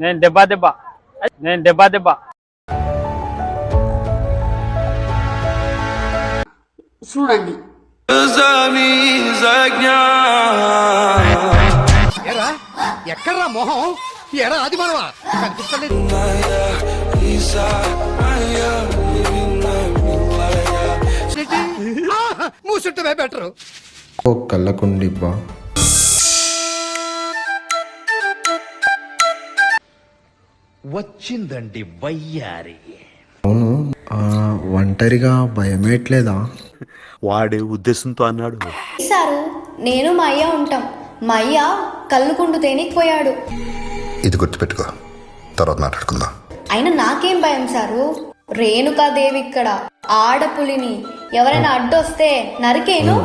నేను దెబ్బ చూడండి. ఎక్కడ్రా మొహం? ఎరా అది మనవా కనిపిస్తలేదు. మూసుంటే బెటరు. ఓ కళ్ళకుండిబ్బా. వచ్చిందండి వయ్యారి. అవును, ఒంటరిగా భయమేట్లేదా? వాడే ఉద్దేశంతో అన్నాడు. సారు నేను మా అయ్య ఉంటాం. మా అయ్య కళ్ళుకుండు తేనికిపోయాడు. ఇది గుర్తుపెట్టుకో, తర్వాత మాట్లాడుకుందాం. అయినా నాకేం భయం సారు, రేణుకాదేవి ఇక్కడ ఆడపులిని ఎవరైనా అడ్డొస్తే నరికేను.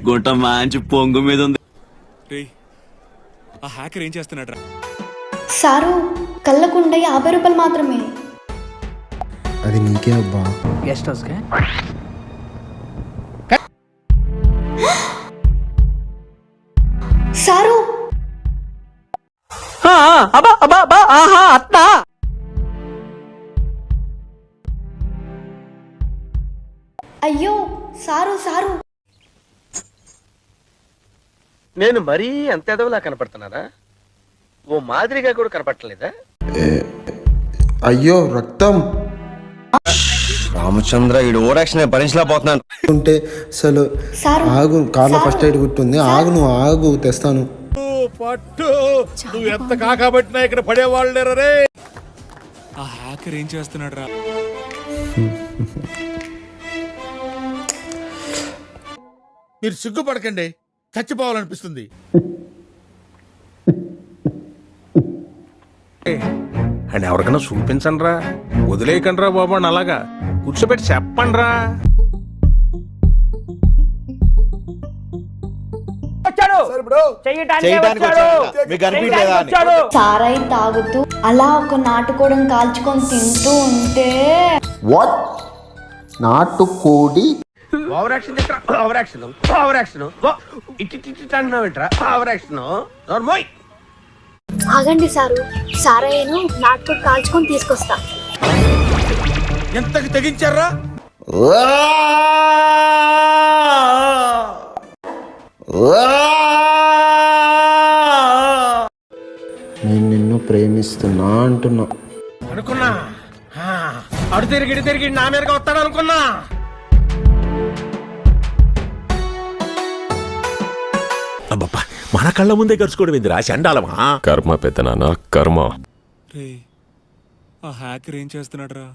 గుంట మంచి పొంగు మీద ఉంది. ఆ హ్యాకర్ ఏం చేస్తున్నాడు? సారు కళ్ళకుండ 50 రూపాయలు మాత్రమే. అది నీకే అబ్బా. గెస్ట్ హౌస్ కే సారు అయ్యో సారు సారు నేను మరీ అంత ఎదవలా కనపడుతున్నారా? ఓ మాదిరిగా కూడా కనపడలేదా? అయ్యో రక్తం. రామచంద్ర ఈ ఓరాక్షన్ భరించలేకపోతున్నాను. ఉంటే అసలు ఆగు, కార్లో ఫస్ట్ ఎయిడ్ గుర్తుంది. ఆగు, నువ్వు ఆగు, తెస్తాను. పట్టు, నువ్వు ఎంత కాకబట్టినా ఇక్కడ పడేవాళ్ళు లేరు రే. ఆ హ్యాకర్ ఏం చేస్తున్నాడు రా? మీరు సిగ్గుపడకండి, చచ్చిపోవాలనిపిస్తుంది. అని ఎవరికైనా చూపించండి రా, వదిలేయకండి రా బాబు అని అలాగా కూర్చోబెట్టి చెప్పండి రా. సారాయి తాగుతూ అలా ఒక నాటుకోవడం కాల్చుకొని తింటూ ఉంటే వాట్? నాటుకోడి? ఆగండి సారు, సారాయిను నాటుకోడి కాల్చుకొని తీసుకొస్తా. ఎంతకి తెగించారా? నేను నిన్ను ప్రేమిస్తున్నా అంటున్నా. అనుకున్నా అడు తిరిగి నా మీదగా వస్తాడు అనుకున్నా. అబ్బబ్బా, మన కళ్ళ ముందే గడుచుకోవడం ఏంది రా చండాలమా? కర్మ పెద్దనాన్న కర్మ. రే ఆ హ్యాకర్ ఏం చేస్తున్నాడు రా?